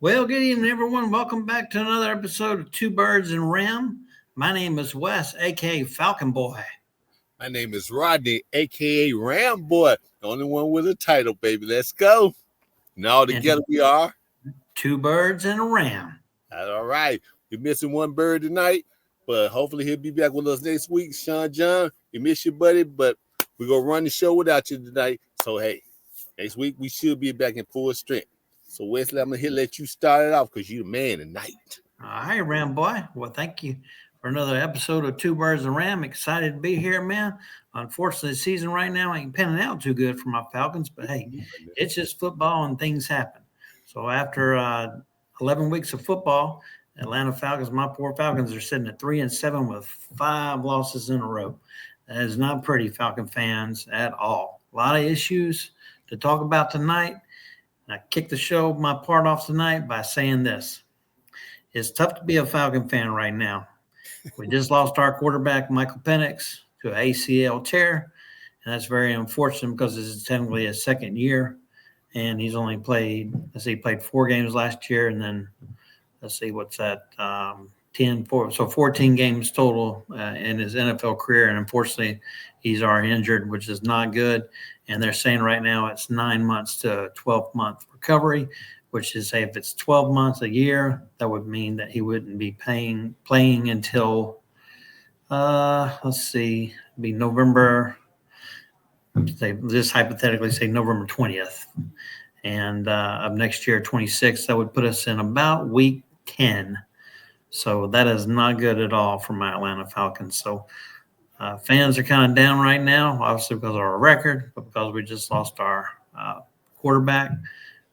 Well, good evening, everyone. Welcome back to another episode of Two Birds and Ram. My name is Wes, aka Falcon BoY. My name is Rodney, aka Ram Boy, the only one with a title, baby. Let's go. And all together we are Two Birds and a Ram. all right. We're missing one bird tonight, but hopefully he'll be back with us next week. Sean John, we miss you, buddy, but we're gonna run the show without you tonight. So hey, next week we should be back in full strength. So Wesley, I'm gonna let you start it off because you're the man tonight. Hi, Ram Boy. Well, thank you for another episode of Two Birds and a Ram. Excited to be here, man. Unfortunately, the season right now ain't panning out too good for my Falcons, but hey, it's just football and things happen. So after 11 weeks of football, Atlanta Falcons, my poor Falcons, are sitting at 3-7 with 5 losses in a row. That is not pretty, Falcon fans, at all. A lot of issues to talk about tonight. I kick the show, my part off tonight by saying this. It's tough to be a Falcon fan right now. We just lost our quarterback, Michael Penix, to an ACL tear, and that's very unfortunate because this is technically his second year, and he's only played, he played 4 games last year, and then, what's that, 14 games total in his NFL career, and unfortunately, he's already injured, which is not good. And they're saying right now it's 9 months to 12-month recovery, which is, say, if it's 12 months a year, that would mean that he wouldn't be playing until, be November, hypothetically say November 20th. And of next year, 26, that would put us in about week 10. So that is not good at all for my Atlanta Falcons. So fans are kind of down right now, obviously because of our record, but because we just lost our quarterback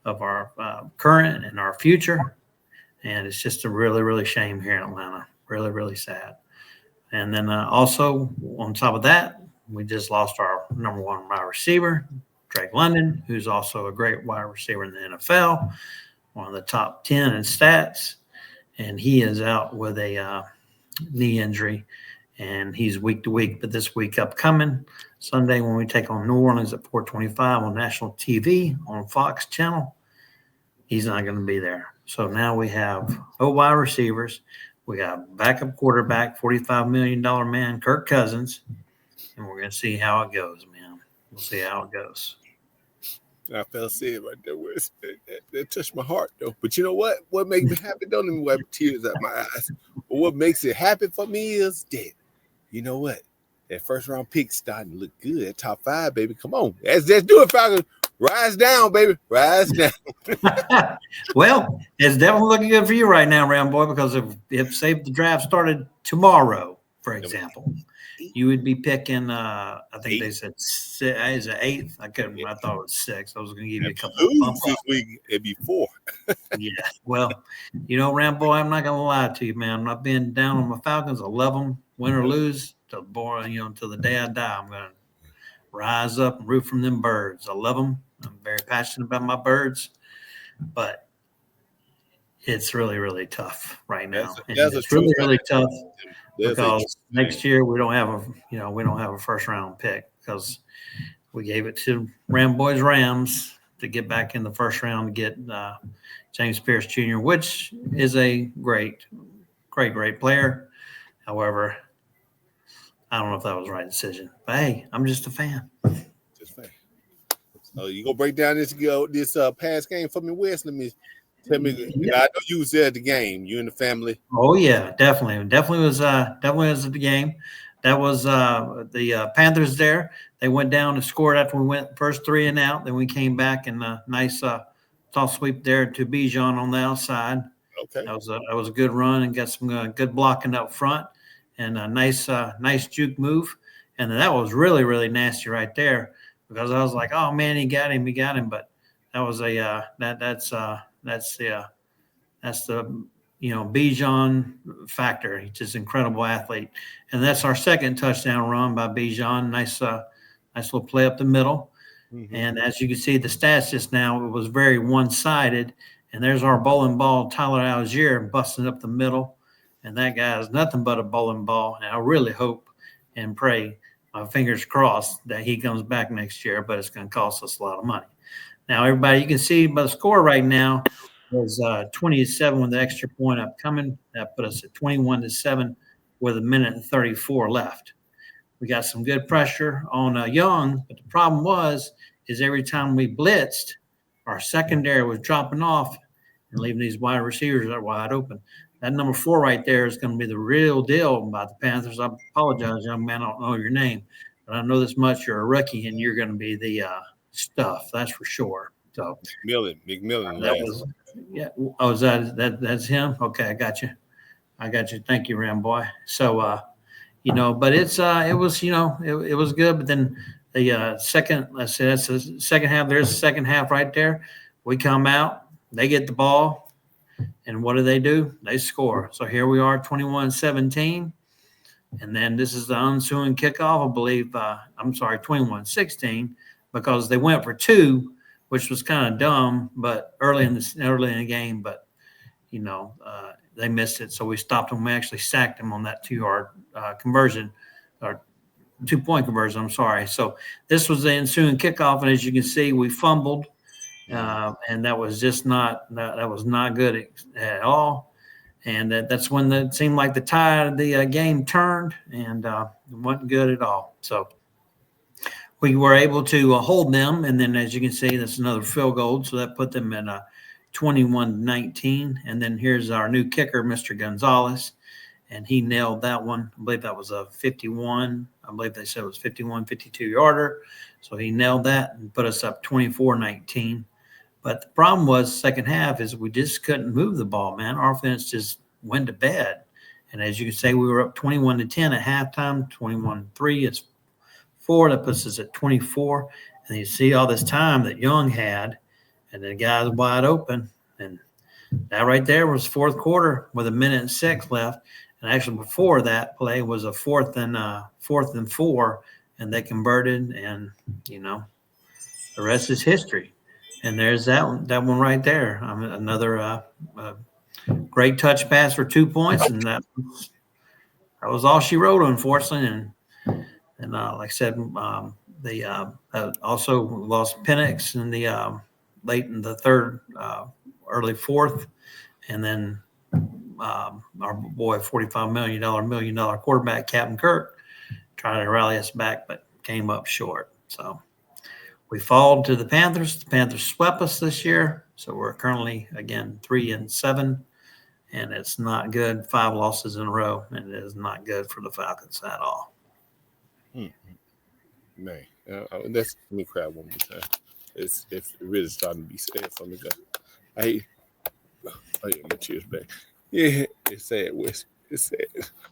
of our current and our future. And it's just a really, really shame here in Atlanta. Really, really sad. And then also on top of that, we just lost our number 1 wide receiver, Drake London, who's also a great wide receiver in the NFL, one of the top 10 in stats. And he is out with a knee injury. And he's week to week, but this week upcoming Sunday when we take on New Orleans at 4:25 on national TV on Fox channel, he's not going to be there. So now we have wide receivers. We got backup quarterback, $45 million man, Kirk Cousins, and we're going to see how it goes, man. We'll see how it goes. I felt sad right there. That touched my heart, though. But you know what? What makes me happy? Don't let me wipe tears out my eyes. But what makes it happy for me is that, you know what? That first-round pick starting to look good. That top 5, baby. Come on. Let's do it, Falcons. Rise down, baby. Rise down. Well, it's definitely looking good for you right now, Ram Boy, because if say the draft started tomorrow, for example, you would be picking, I think 8. They said is it 8th? I thought it was 6. I was going to give you a couple of bumps. This week, it'd be 4. Yeah. Well, Ram Boy, I'm not going to lie to you, man. I'm not being down on my Falcons. I love them, win or lose, till the day I die. I'm going to rise up and root from them birds. I love them. I'm very passionate about my birds, but it's really, really tough right now. It's really, really tough because next year we don't have a first round pick because we gave it to Ram Boys Rams to get back in the first round to get James Pierce Jr., which is a great player. However, I don't know if that was the right decision. But hey, I'm just a fan. Just a fan. So you gonna break down this past game for me, Wes? Let me tell me. Yeah. I know you was there at the game. You and the family. Oh yeah, definitely was at the game. That was the Panthers there. They went down and scored after we went first 3 and out. Then we came back and a nice toss sweep there to Bijan on the outside. Okay, that was a good run and got some good blocking up front and a nice juke move. And that was really, really nasty right there because I was like, oh man, he got him. But that was that's the Bijan factor. He's just an incredible athlete. And that's our second touchdown run by Bijan. Nice little play up the middle. Mm-hmm. And as you can see, the stats just now, it was very one-sided. And there's our bowling ball, Tyler Algier, busting up the middle. And that guy is nothing but a bowling ball. And I really hope and pray, my fingers crossed, that he comes back next year, but it's going to cost us a lot of money. Now, everybody, you can see by the score right now, was 20-7 with the extra point upcoming. That put us at 21-7 with a minute and 34 left. We got some good pressure on Young, but the problem is every time we blitzed, our secondary was dropping off and leaving these wide receivers wide open. That number 4 right there is going to be the real deal about the Panthers. I apologize, young man, I don't know your name, but I know this much: you're a rookie, and you're going to be the stuff. That's for sure. So McMillan. that was, yeah. Oh, is that's him? Okay, I got you. Thank you, Ram boy. So, but it was, it was good. But then the second, let's say that's the second half. There's the second half right there. We come out, they get the ball, and what do? They score. So here we are, 21-17. And then this is the ensuing kickoff, I believe. 21-16, because they went for 2, which was kind of dumb, but early in the game. But they missed it, so we stopped them. We actually sacked them on that 2-yard conversion, or 2-point conversion. I'm sorry. So this was the ensuing kickoff, and as you can see, we fumbled, and that was just not good at all. And that's when it seemed like the tide of the game turned, and it wasn't good at all. So we were able to hold them, and then as you can see, that's another field goal, so that put them in 21-19. And then here's our new kicker, Mr. Gonzalez, and he nailed that one. I believe that was a 51. I believe they said it was 51, 52-yarder. So he nailed that and put us up 24-19. But the problem was second half is we just couldn't move the ball, man. Our offense just went to bed. And as you can say, we were up 21-10 at halftime, 21-3. It's 4. That puts us at 24. And you see all this time that Young had, and the guy's wide open. And that right there was fourth quarter with 1:06 left. And actually before that play was a fourth and 4, and they converted, and the rest is history. And there's that one right there. Another great touch pass for 2 points, and that was all she wrote, unfortunately. And like I said, they also lost Penix in the late in the third, early fourth, and then our boy, $45 million quarterback, Captain Kirk, tried to rally us back, but came up short. So we fall to the Panthers. The Panthers swept us this year, so we're currently, again, 3-7, and it's not good. 5 losses in a row, and it is not good for the Falcons at all. Man, let me cry one more time. It's really starting to be sad for me. I hate my tears back. Yeah, it's sad. It's sad.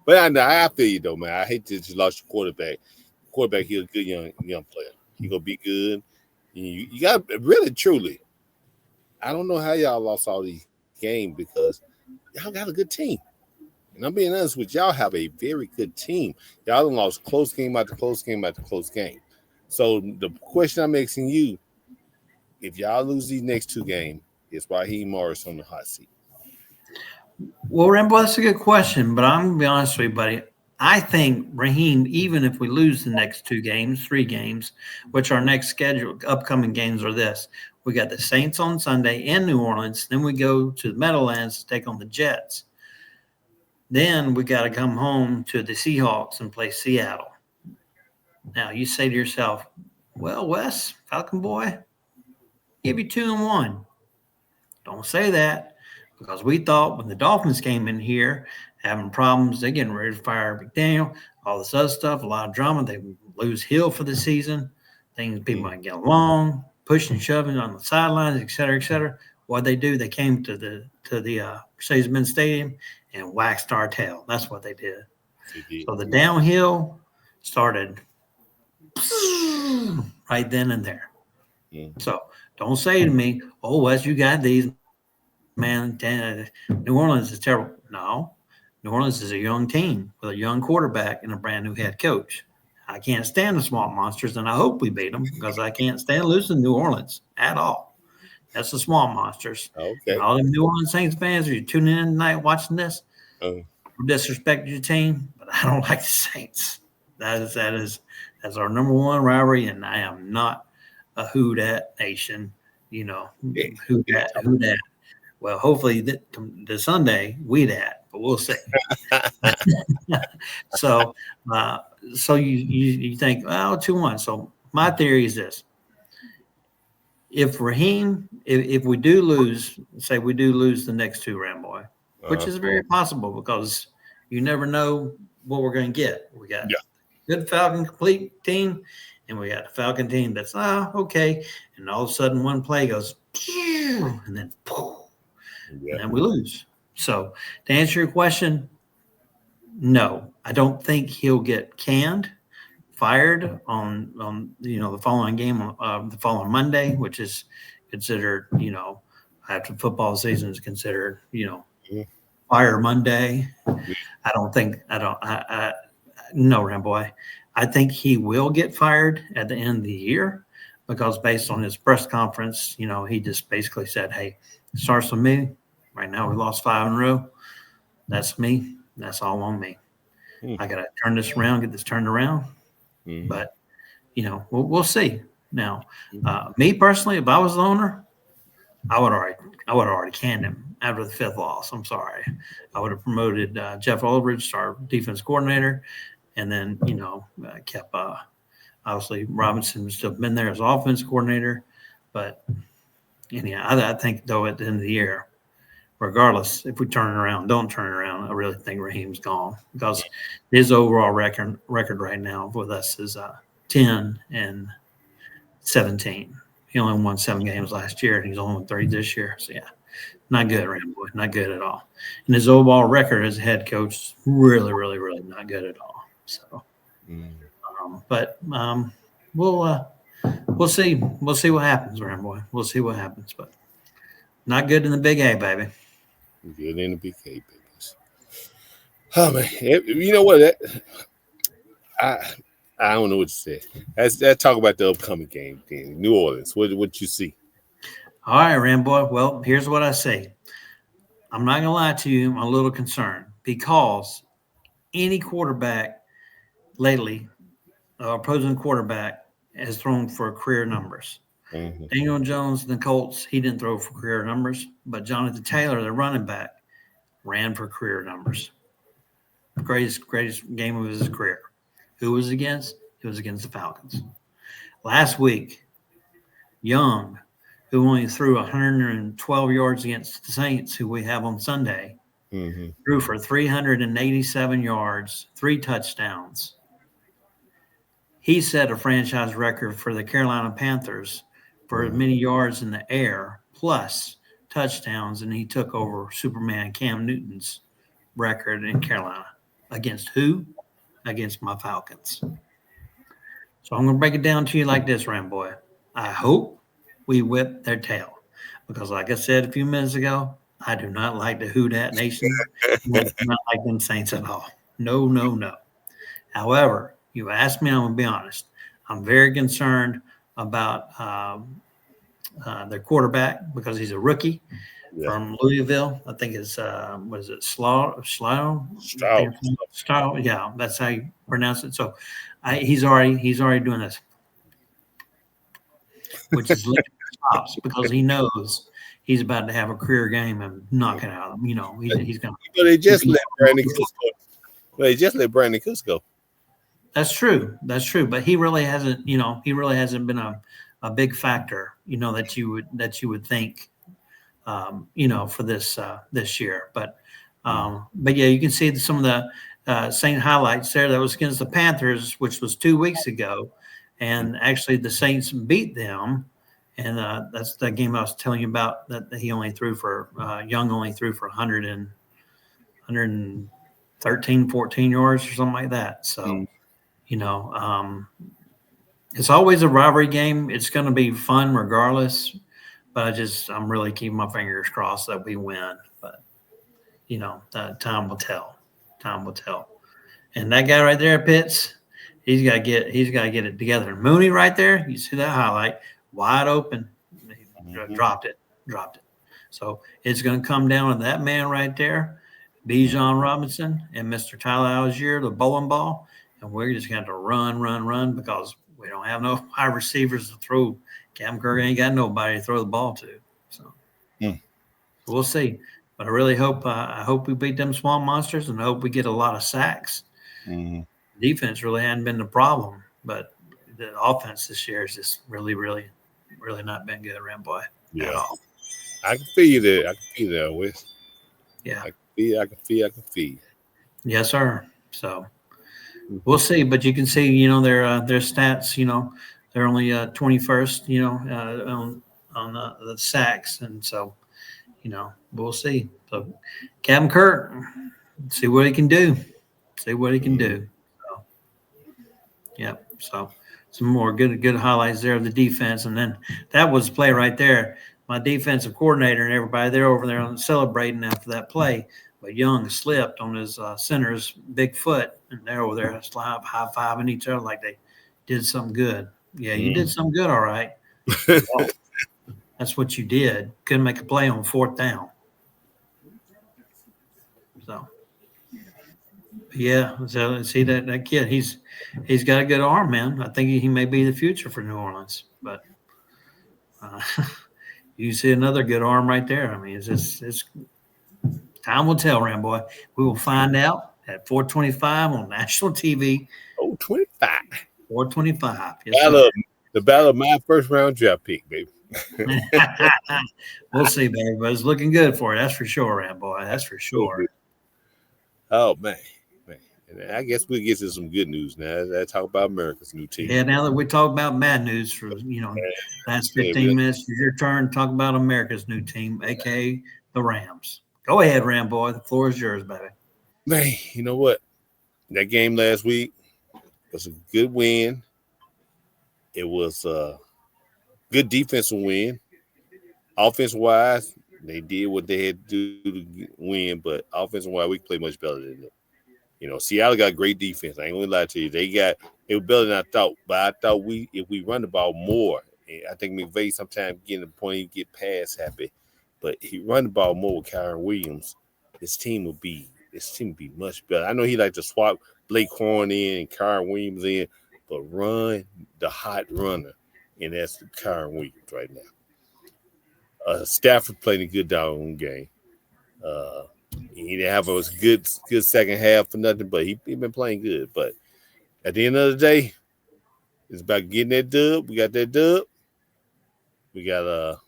But I feel you though, man. I hate that you lost your quarterback. Quarterback, he's a good young player. He gonna be good. You got really, truly. I don't know how y'all lost all these games because y'all got a good team. And I'm being honest with y'all, have a very good team. Y'all done lost close game after close game after close game. So the question I'm asking you, if y'all lose these next 2 games, is Raheem Morris on the hot seat? Well, Rambo, that's a good question, but I'm going to be honest with you, buddy. I think Raheem, even if we lose the next 2 games, 3 games, which our next scheduled upcoming games are this. We got the Saints on Sunday in New Orleans. Then we go to the Meadowlands to take on the Jets. Then we got to come home to the Seahawks and play Seattle. Now, you say to yourself, well, Wes, Falcon BoY, give you 2-1. Don't say that, because we thought when the Dolphins came in here having problems, they're getting ready to fire McDaniel, all this other stuff, a lot of drama. They lose Hill for the season. Things people might get along, pushing and shoving on the sidelines, et cetera, et cetera. What they do, they came to the Mercedes-Benz Stadium and waxed our tail. That's what they did. So the downhill started right then and there. So don't say to me, oh, Wes, you got these, man. New Orleans is terrible. No, New Orleans is a young team with a young quarterback and a brand new head coach. I can't stand the Swamp Monsters, and I hope we beat them, because I can't stand losing New Orleans at all. That's the Swamp Monsters. Okay. And all them New Orleans Saints fans, are you tuning in tonight watching this? Disrespect your team, but I don't like the Saints. That's our number one rivalry, and I am not a Who Dat Nation. Who Dat. Well, hopefully the Sunday we that, but we'll see. So, so you think, well, 2-1. So my theory is this: if Raheem, if we do lose, say we do lose the next two, Ramboy, which is very possible because you never know what we're going to get. We got good Falcon complete team, and we got a Falcon team that's okay, and all of a sudden one play goes, and then and then we lose. So to answer your question, no, I don't think he'll get canned, fired on the following game, the following Monday, which is considered after football season is considered fire Monday. I don't think no, Ramboy. I think he will get fired at the end of the year because based on his press conference, he just basically said, "Hey, it starts with me. Right now, we lost 5 in a row. That's me. That's all on me. I got to turn this around, get this turned around." But we'll see. Now, me personally, if I was the owner, I would already canned him after the 5th loss. I'm sorry. I would have promoted Jeff Ulrich, our defense coordinator, and then kept obviously Robinson would still been there as offense coordinator. But anyhow, I think though at the end of the year, regardless if we don't turn it around, I really think Raheem's gone because his overall record right now with us is 10-17. He only won 7 games last year, and he's only won 30 this year. So yeah, not good, Ramboy, not good at all. And his overall record as a head coach is really, really, really not good at all. So, but we'll see what happens, Ramboy. We'll see what happens, but not good in the Big A, baby. Good in the Big A, babies. Oh man, you know what? I don't know what to say. Let's talk about the upcoming game in New Orleans. What you see? All right, Ramboy. Well, here's what I say. I'm not gonna lie to you. I'm a little concerned because any quarterback lately, opposing quarterback, has thrown for career numbers. Daniel Jones, the Colts, he didn't throw for career numbers, but Jonathan Taylor, the running back, ran for career numbers. Greatest game of his career. Who was against? It was against the Falcons. Last week, Young, who only threw 112 yards against the Saints, who we have on Sunday, threw for 387 yards, 3 touchdowns. He set a franchise record for the Carolina Panthers for as many yards in the air plus touchdowns, and he took over Superman Cam Newton's record in Carolina. Against who? Against my Falcons. So I'm going to break it down to you like this, Ramboy. I hope we whip their tail because, like I said a few minutes ago, I do not like the Who Dat Nation. I do not like them Saints at all. No. However, you asked me, I'm going to be honest. I'm very concerned about their quarterback because he's a rookie from Louisville. I think it's what is it, Stroud? Yeah, that's how you pronounce it. So he's already doing this, which is stops because he knows he's about to have a career game and knock it out of him. He's going. But they just let Brandon Cooks go. They just let Brandon Cooks go. That's true. But he really hasn't. He really hasn't been a big factor. That you would think. For this year. But yeah, you can see some of the Saint highlights there. That was against the Panthers, which was 2 weeks ago, and actually the Saints beat them. And that's the game I was telling you about that he only threw for Young only threw for 113, 14 yards or something like that. So, it's always a rivalry game. It's going to be fun regardless. But I'm really keeping my fingers crossed that we win. But, time will tell. Time will tell. And that guy right there, Pitts, he's got to get it together. And Mooney right there, you see that highlight, wide open. He dropped it. So it's going to come down to that man right there, Bijan Robinson and Mr. Tyler Algier, the bowling ball. And we're just going to have to run because we don't have no wide receivers to throw. Cam Kirk ain't got nobody to throw the ball to. So, We'll see. But I really hope I hope we beat them swamp monsters, and I hope we get a lot of sacks. Mm-hmm. Defense really hadn't been the problem, but the offense this year has just really, really, really not been good, Ramboy, at Yeah, all. I can feel you there. I can feel that, Wes. Yeah. I can feel. Yes, sir. So Mm-hmm. we'll see, but you can see, their stats. They're only 21st. On the sacks, and so we'll see. So Captain Kirk, see what he can do. See what he can Mm-hmm. do. So, yeah. So some more good highlights there of the defense, and then that was play right there. My defensive coordinator and everybody, they're over there celebrating after that play. But Young slipped on his center's big foot, and they're over there high fiving each other like they did something good. Yeah, you did something good, all right. Well, that's what you did. Couldn't make a play on 4th down. So, yeah. So see that kid, he's got a good arm, man. I think he may be the future for New Orleans. But uh, you see another good arm right there. I mean, it's time will tell, Ramboy. We will find out at 4:25 on national TV. Oh, 25. 4:25. Yes, sir. The battle of my first round draft pick, baby. We'll see, baby. But it's looking good for it. That's for sure, Ramboy. That's for sure. Oh man. And I guess we'll get to some good news now. Let's talk about America's new team. Yeah, now that we talk about bad news for last 15 minutes, it's your turn to talk about America's new team, aka the Rams. Go ahead, Ramboy. The floor is yours, baby. Man, you know what? That game last week was a good win. It was a good defensive win. Offensive wise, they did what they had to do to win, but offensive wise, we play much better than them. Seattle got great defense. I ain't gonna lie to you. They were better than I thought. But I thought if we run the ball more, I think McVay sometimes getting the point he get pass happy. But he run the ball more with Kyron Williams, his team would be much better. I know he like to swap Blake Horn in and Kyron Williams in, but run the hot runner, and that's Kyron Williams right now. Stafford played a good doggone game. He didn't have a good second half for nothing, but he been playing good. But at the end of the day, it's about getting that dub. We got that dub. We got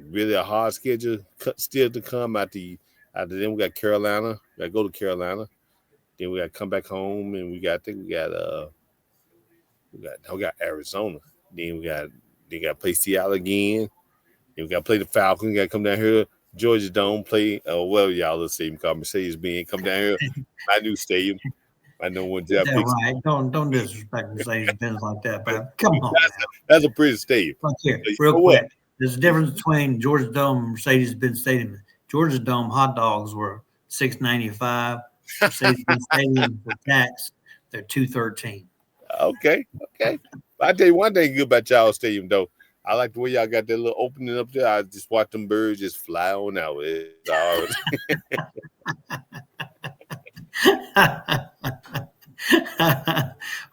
really a hard schedule still to come after then. We got Carolina. We got to go to Carolina. Then we got to come back home, and we got Arizona. Then they got to play Seattle again. Then we got to play the Falcons. We got to come down here. Georgia Dome play, y'all, let's say, call Mercedes-Benz. Come down here, my new stadium. I know one job. Yeah, right. Don't disrespect Mercedes-Benz like that, bro. Come on. That's a pretty stadium. Look here, real quick. There's a difference between Georgia Dome and Mercedes-Benz Stadium. Georgia Dome hot dogs were $6.95. Mercedes-Benz Stadium for tax, they're $2.13. Okay. I tell you one thing good about y'all stadium though. I like the way y'all got that little opening up there. I just watch them birds just fly on out.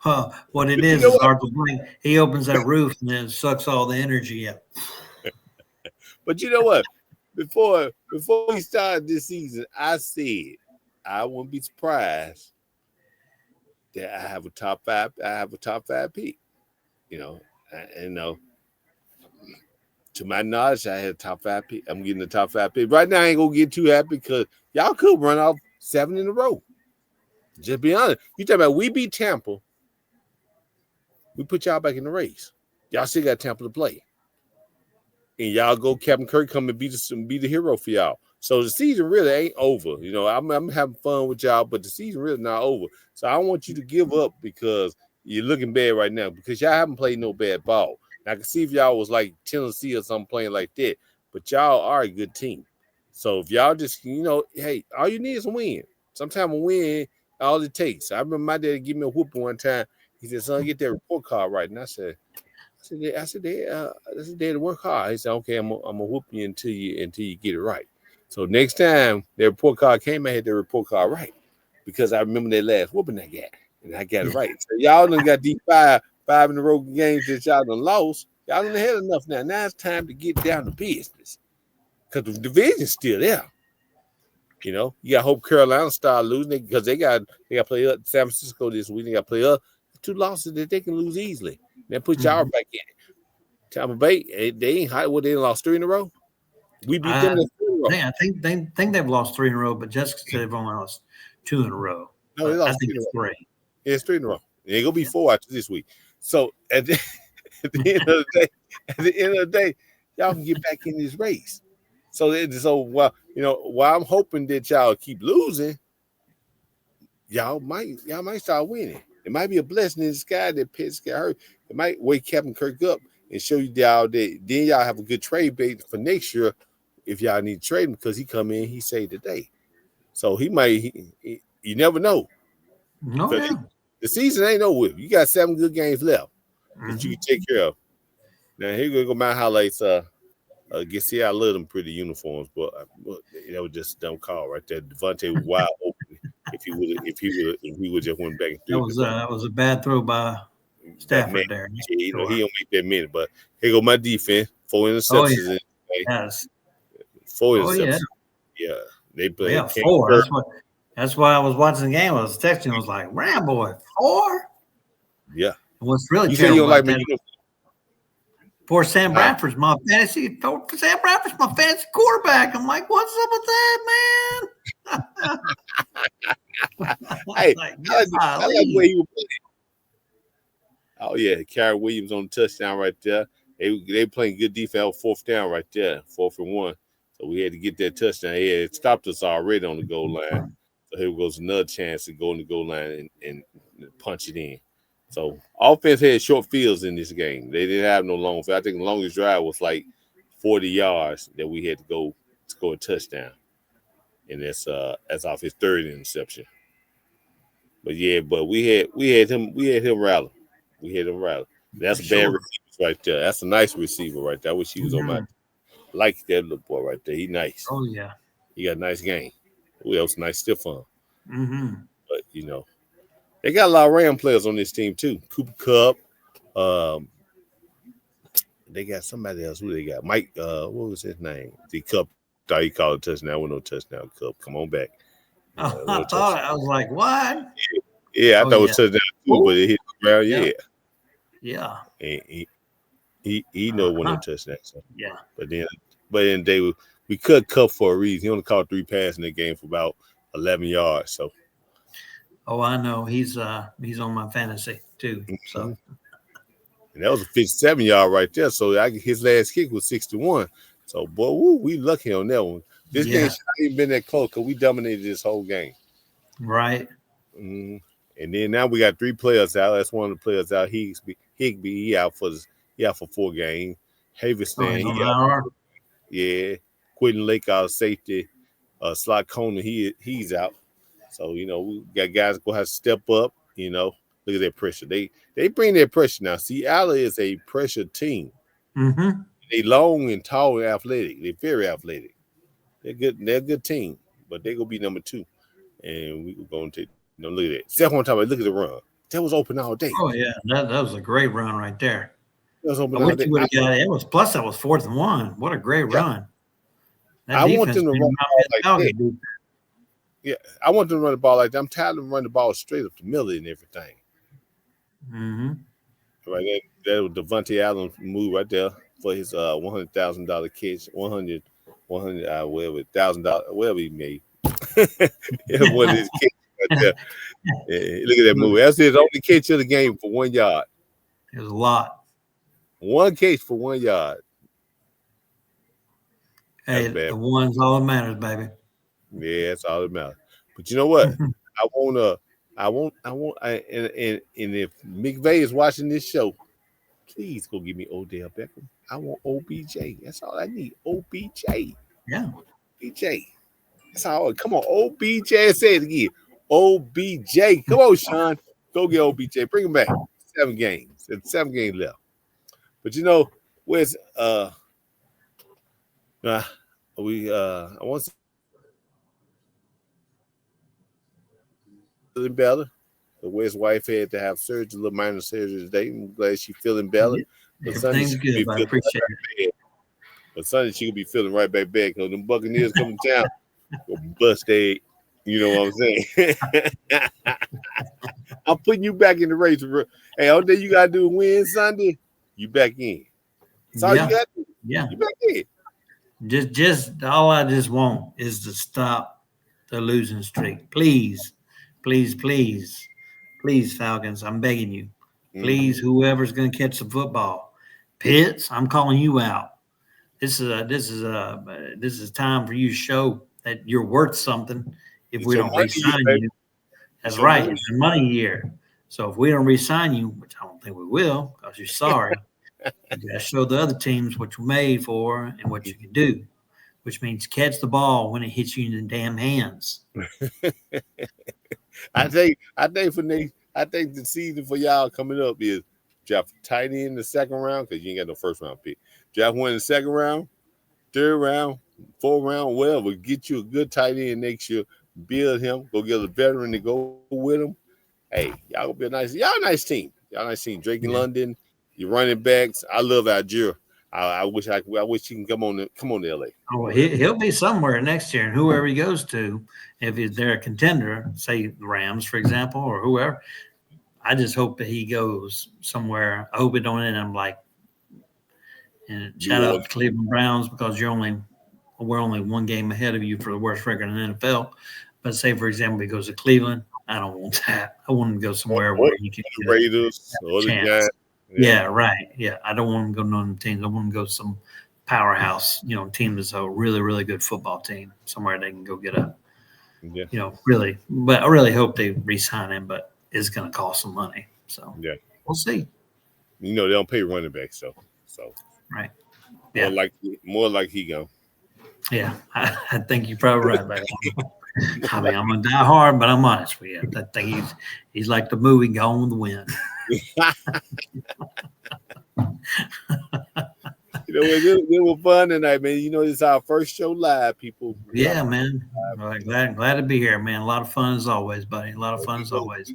Well, what it is hard to blame. He opens that roof and then sucks all the energy up. But you know what? Before we started this season, I said I wouldn't be surprised that I have a top five pick. To my knowledge, I had a top 5 pick. I'm getting the top 5 pick. Right now, I ain't gonna get too happy because y'all could run off 7 in a row. Just be honest. You talking about we beat Tampa. We put y'all back in the race. Y'all still got Tampa to play. And y'all go Captain Kirk come and be the hero for y'all. So the season really ain't over. I'm having fun with y'all, but the season really not over. So I don't want you to give up because you're looking bad right now because y'all haven't played no bad ball. I can see if y'all was like Tennessee or something playing like that, but y'all are a good team. So if y'all just, hey, all you need is a win. Sometimes a win, all it takes. I remember my dad give me a whoop one time. He said, "Son, get that report card right." And I said, "Dad, work hard." He said, "Okay, I'm gonna whoop you until you get it right." So next time the report card came, I had the report card right because I remember that last whooping I got, and I got it right. So y'all done got these five in a row games that y'all done lost. Y'all done had enough now. Now it's time to get down to business. because the division's still there. You know, you got to hope Carolina start losing because they got to play up San Francisco this week. They got to play up 2 losses that they can lose easily. Then put y'all back in. Tampa Bay, they ain't high. What, they lost 3 in a row? We beat them in 3 in a row. I think they've lost 3 in a row, but just because they've only lost 2 in a row. No, they lost 3 in a row. Yeah, it's 3 in a row. They're gonna be 4 after this week. So at the end of the day, y'all can get back in this race. So while I'm hoping that y'all keep losing, y'all might start winning. It might be a blessing in the sky that Pitts got hurt. It might wake Captain Kirk up and show you y'all that then y'all have a good trade bait for next year if y'all need to trade him because he come in, he saved the day. So he might, you never know. No, yeah. The season ain't over. You got 7 good games left that you can take care of. Now here we go. My highlights. See, I love them pretty uniforms, but that was just a dumb call right there. Devontae was wide open. If he would just went back and threw it. That was a bad throw by Stafford there. He don't make that minute. But here go my defense. 4 interceptions. Yes. 4 interceptions. Yeah. They play. Yeah, 4. That's why I was watching the game. I was texting. I was like, "Boy, 4." Yeah. And what's really you say you don't like me? Poor Sam Bradford's my fantasy. Sam Bradford's my fantasy quarterback. I'm like, what's up with that, man? Hey, I like the way he was playing. Oh yeah, Kyrie Williams on the touchdown right there. They playing good defense. 4th down right there, 4th and 1. So we had to get that touchdown. It stopped us already on the goal line. So here goes another chance to go on the goal line and punch it in. So offense had short fields in this game. They didn't have no long field. I think the longest drive was like 40 yards that we had to go score a touchdown. And that's off his 3rd interception. But we had him rally. We had him rally. That's a bad receiver right there. That's a nice receiver right there. I wish he was on my like that little boy right there. He nice. Oh yeah. He got a nice game. Who else nice stiff on? Mm-hmm. But they got a lot of Ram players on this team too. Cooper Kupp. They got somebody else. Who they got? Mike. What was his name? The Kupp. Thought he called a touchdown. With no touchdown. Kupp. Come on back. I was like, what? Yeah, I thought it was touchdown too, but it hit the ground. Yeah. Yeah. And he know when no touchdown. So. Yeah. But then we cut Kupp for a reason. He only caught 3 passes in the game for about 11 yards. So. Oh, I know. He's on my fantasy too. So. And that was a 57-yard right there. So his last kick was 61. So, boy, we lucky on that one. This game should not even been that close because we dominated this whole game. Right. Mm-hmm. And then now we got 3 players out. That's one of the players out. Higbee, he out for 4 games. Haverston, he out. Yeah. Quentin Lake, our safety. Slot Conan, he's out. So, we got guys going to have to step up, Look at that pressure. They bring that pressure now. See, Allen is a pressure team. Mm-hmm. They long and tall and athletic. They're very athletic. They're good. They're a good team, but they're going to be number 2. And we're going to look at that. Second one time, look at the run. That was open all day. Oh, yeah. That was a great run right there. That was open all day. That was 4th and 1. What a great run. I want them to run the ball like that. Yeah, I want them to run the ball like that. I'm tired of running the ball straight up the middle and everything. Mm-hmm. Right, that was Devontae Allen move right there for his $100,000 catch, $100,000, whatever he made. One of his catch right there. Yeah, look at that move. That's his only catch of the game for 1 yard. It was a lot. 1 catch for 1 yard. Hey, the one's all that matters, baby. Yeah, that's all that matters. But you know what? And if McVay is watching this show, please go give me Odell Beckham. I want OBJ. That's all I need. OBJ. Yeah. OBJ. That's all. Come on, OBJ. Say it again. OBJ. Come on, Sean. Go get OBJ. Bring him back. 7 games. There's 7 games left. But where's I want feeling better. The way his wife had to have surgery, a little minor surgery today. I'm glad she's feeling better. Everything's good. I appreciate it. But Sunday she could be feeling right back because them Buccaneers coming to town, go bust egg. You know what I'm saying? I'm putting you back in the race. Hey, all day you gotta do is win Sunday. You back in. That's all you got to do. Yeah. You back in. Just all I just want is to stop the losing streak. Please, please, please, please, Falcons. I'm begging you. Please, whoever's going to catch the football, Pitts, I'm calling you out. This is time for you to show that you're worth something. If we don't re-sign you, that's right. It's a money year. So if we don't re-sign you, which I don't think we will, because you're sorry, you got to show the other teams what you're made for and what you can do, which means catch the ball when it hits you in the damn hands. I think the season for y'all coming up is draft tight end in the second round because you ain't got no first round pick. Draft one in the second round, third round, fourth round, whatever. Get you a good tight end next year. Build him. Go get a veteran to go with him. Hey, y'all gonna be a nice team. Y'all nice team. Drake in London, your running backs. I love Algier. I wish he can come on to LA. Oh, he'll be somewhere next year, and whoever he goes to, if they're a contender, say the Rams, for example, or whoever, I just hope that he goes somewhere. I hope it don't end up like. And shout out to Cleveland Browns because we're only one game ahead of you for the worst record in the NFL. But say, for example, he goes to Cleveland. I don't want that. I want him to go somewhere where he can get the Raiders or the Giants. Yeah, right. Yeah, I don't want him to go to none of the teams. I want him to go to some powerhouse, team that's a really, really good football team, somewhere they can go get really. But I really hope they re-sign him, but it's going to cost some money. So we'll see. They don't pay running backs, so right. Yeah, more like he go. Yeah, I think you're probably right about that. I mean, I'm gonna die hard, but I'm honest with you. I think he's like the movie Gone with the Wind. It was fun tonight, man. This is our first show live, people. Yeah, man. Glad to be here, man. A lot of fun as always, buddy. A lot of fun as always.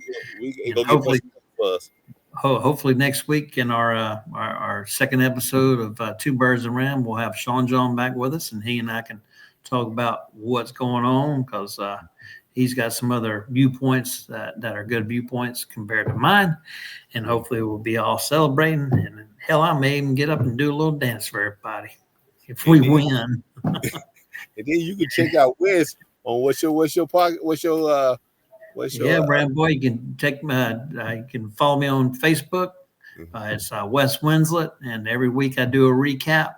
Hopefully next week in our second episode of Two Birds and Ram, we'll have Sean John back with us, and he and I can talk about what's going on because he's got some other viewpoints that are good viewpoints compared to mine, and hopefully we'll be all celebrating. And hell, I may even get up and do a little dance for everybody if we win. And then you can check out Wes on what's your Brad Boy. You can you can follow me on Facebook. It's Wes Winslet, and every week I do a recap.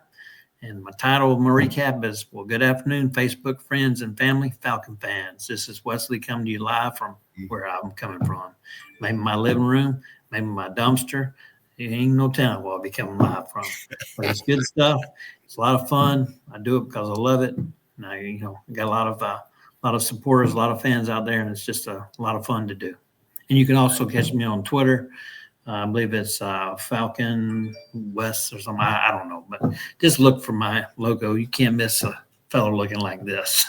And my title of my recap is, well, good afternoon, Facebook friends and family, Falcon fans. This is Wesley coming to you live from where I'm coming from. Maybe my living room, maybe my dumpster. It ain't no telling where I'll be coming live from. But it's good stuff. It's a lot of fun. I do it because I love it. And I got a lot of supporters, a lot of fans out there, and it's just a lot of fun to do. And you can also catch me on Twitter. I believe it's Falcon West or something. I don't know, but just look for my logo. You can't miss a fellow looking like this.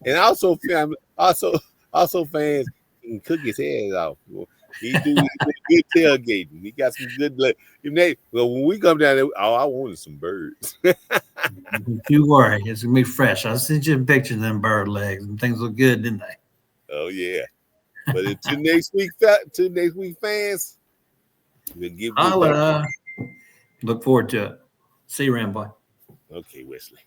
And also fans can cook his head off. He do good tailgating. He got some good. Well, when we come down there, I wanted some birds. Don't you worry, it's gonna be fresh. I sent you a picture of them bird legs, and things look good, didn't they? Oh yeah. But until next week, fans, we'll give I'll look forward to it. See you, Ram Boy. Okay, Wesley.